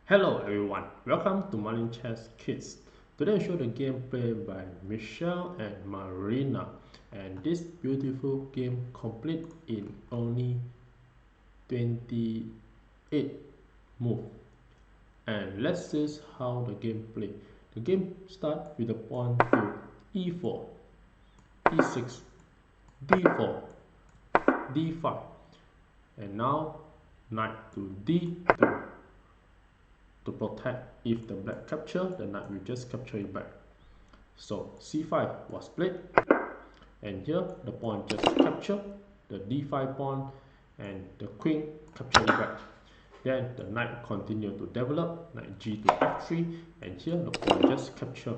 Hello everyone, welcome to Marlin Chess Kids. Today I show the gameplay by Michelle and Mariana, and this beautiful game complete in only 28 moves. And let's see how the game play. The game starts with the pawn to e4, e6, d4, d5, and now knight to d2. To protect, if the black capture, the knight will just capture it back. So c5 was played, and here the pawn just capture the d5 pawn, and the queen capture it back. Then the knight continue to develop, knight g to f3, and here the pawn just capture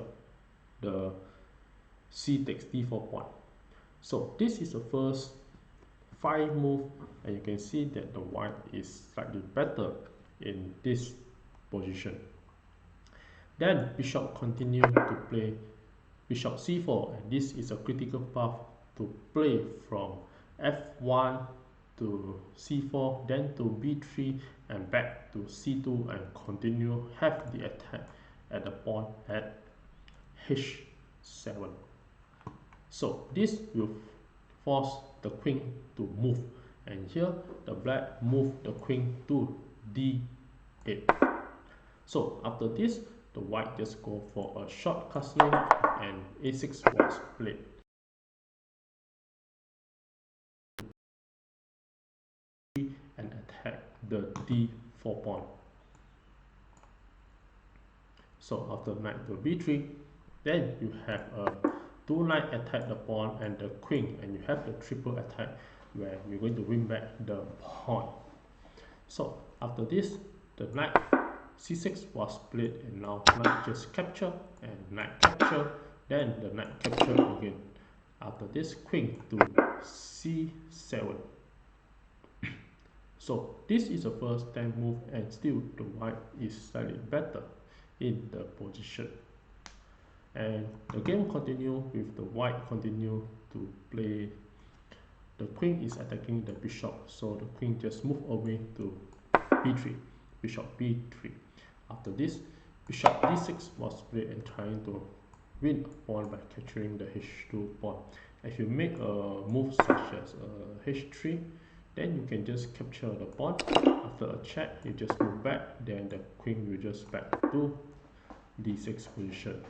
the c takes d4 pawn. So this is the first 5 move, and you can see that the white is slightly better in this position. Then bishop continue to play bishop c4, and this is a critical path to play from f1 to c4, then to b3 and back to c2, and continue have the attack at the pawn at h7. So this will force the queen to move, and here the black move the queen to d8. So after this, the white just go for a short castle, and a6 was played. And attack the d4 pawn. So after knight to b3, then you have a 2 knight attack the pawn and the queen, and you have the triple attack where you're going to win back the pawn. So after this, the knight c6 was played, and now knight just capture and knight capture, then the knight capture again. After this, queen to c7. So this is the first 10 move, and still the white is slightly better in the position. And the game continue with the white continue to play. The queen is attacking the bishop, so the queen just move away to b3, bishop b3. After this, bishop d6 was played and trying to win a pawn by capturing the h2 pawn. If you make a move such as h3, then you can just capture the pawn. After a check, you just move back, then the queen will just back to d6 position.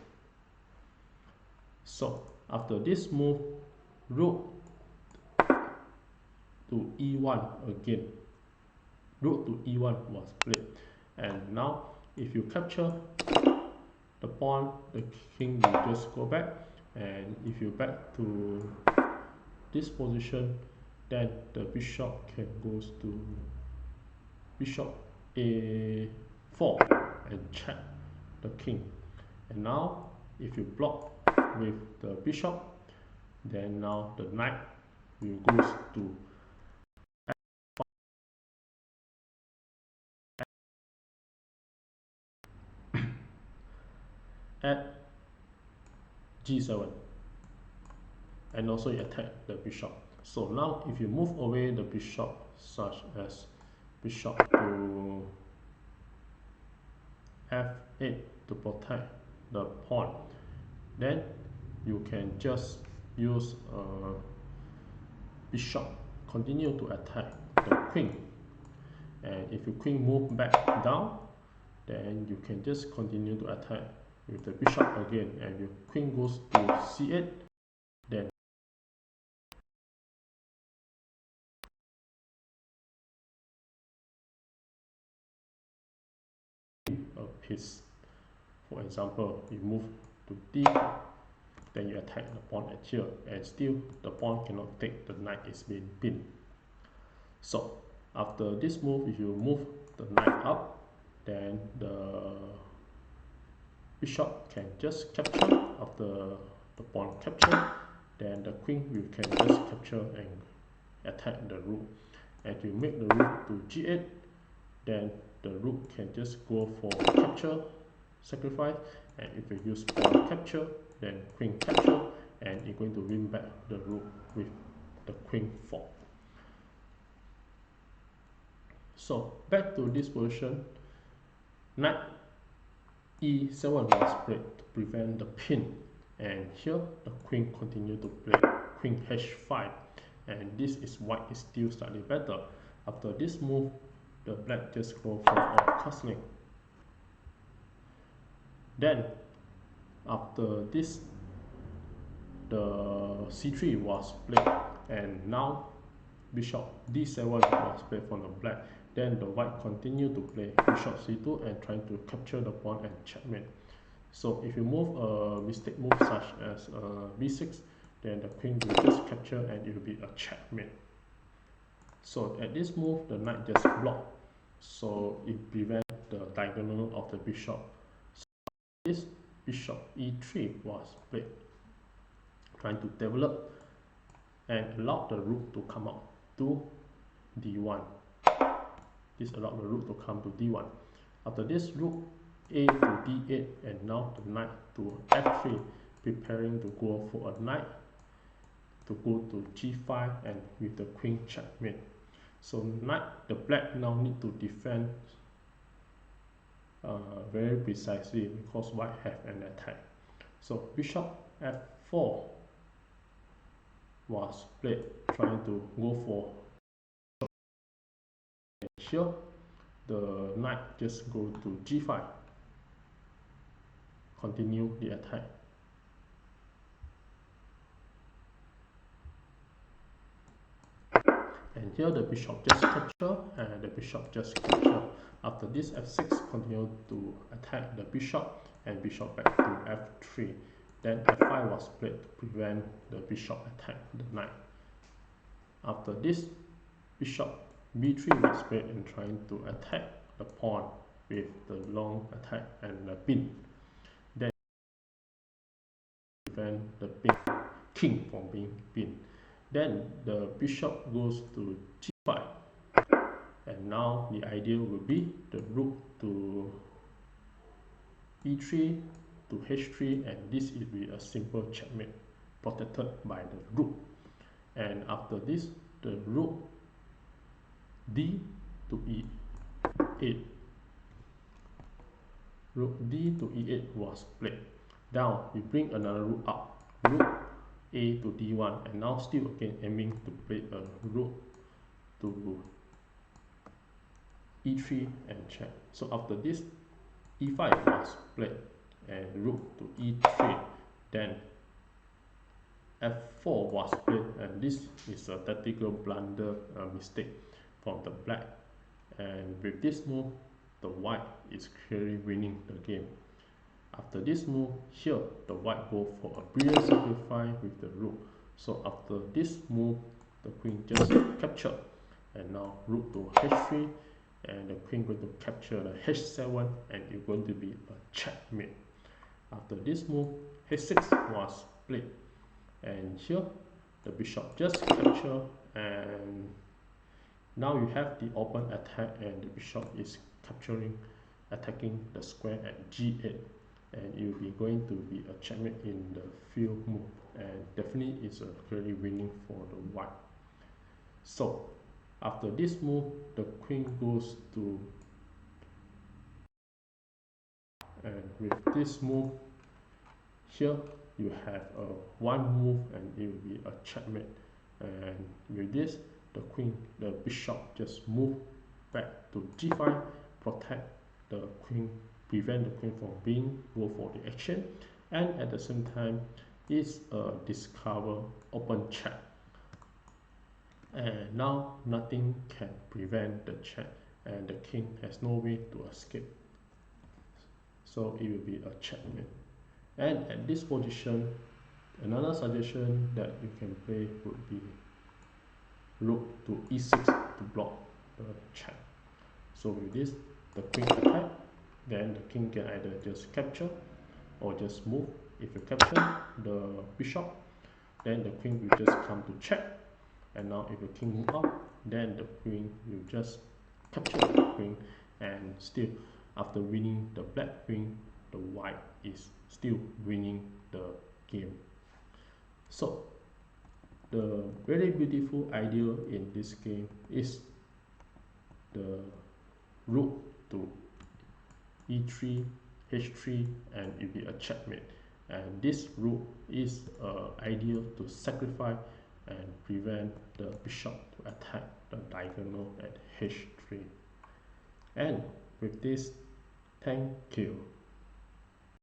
So after this move, rook to e1 again. Rook to e1 was played, and now if you capture the pawn, the king will just go back, and if you back to this position, then the bishop can goes to bishop a4 and check the king. And now if you block with the bishop, then now the knight will goes to at g7, and also you attack the bishop. So now if you move away the bishop, such as bishop to f8 to protect the pawn, then you can just use bishop continue to attack the queen, and if your queen move back down, then you can just continue to attack with the bishop again, and your queen goes to c8, then a piece. For example, you move to d, then you attack the pawn at here, and still the pawn cannot take, the knight is being pinned. So after this move, if you move the knight up, then the bishop can just capture. After the pawn capture, then the queen you can just capture and attack the rook. And if you make the rook to g8, then the rook can just go for capture, sacrifice, and if you use pawn capture, then queen capture, and you're going to win back the rook with the queen 4. So back to this position, knight e7 was played to prevent the pin, and here the queen continued to play queen h5, and this is white is still slightly better. After this move, the black just go for a castling. Then after this, the c3 was played, and now bishop d7 was played from the black. Then the white continued to play bishop c2 and trying to capture the pawn and checkmate. So if you move a mistake move such as b6, then the queen will just capture and it will be a checkmate. So at this move, the knight just blocked, so it prevents the diagonal of the bishop. So this bishop e3 was played, trying to develop and allow the rook to come up to d1. This allowed the rook to come to d1. After this, rook a to d8, and now the knight to f3, preparing to go for a knight to go to g5 and with the queen checkmate. So knight, the black now need to defend very precisely because white have an attack. So bishop f4 was played, trying to go for. Here the knight just go to g5, continue the attack. And here the bishop just capture and the bishop just capture. After this, f6 continue to attack the bishop and bishop back to f3. Then f5 was played to prevent the bishop attack the knight. After this, bishop b3 was played and trying to attack the pawn with the long attack and the pin. Then prevent the king from being pinned. Then the bishop goes to g5, and now the idea will be the rook to e3 to h3, and this will be a simple checkmate protected by the rook. And after this, the rook d to e8, rook d to e8 was played. Now we bring another rook up, rook a to d1, and now still again aiming to play a rook to e3 and check. So after this, e5 was played and rook to e3. Then f4 was played, and this is a tactical blunder mistake from the black. And with this move, the white is clearly winning the game. After this move, here the white go for a brilliant sacrifice with the rook. So after this move, the queen just capture, and now rook to h3, and the queen going to capture the h7, and it's going to be a checkmate. After this move, h6 was played, and here the bishop just capture, and now you have the open attack, and the bishop is capturing, attacking the square at g8. And it will be going to be a checkmate in the field move, and definitely it's a clearly winning for the white. So after this move, the queen goes to, and with this move here you have a one move and it will be a checkmate. And with this, the queen, the bishop just move back to g5, protect the queen, prevent the queen from being go for the action, and at the same time is a discover open check, and now nothing can prevent the check, and the king has no way to escape, so it will be a checkmate. And at this position, another suggestion that you can play would be rook to e6 to block the check. So with this, the queen attack, then the king can either just capture or just move. If you capture the bishop, then the queen will just come to check, and now if the king move up, then the queen will just capture the queen, and still after winning the black queen, the white is still winning the game. So the very beautiful idea in this game is the rook to e3, h3, and it will be a checkmate. And this rook is ideal to sacrifice and prevent the bishop to attack the diagonal at h3. And with this, thank you.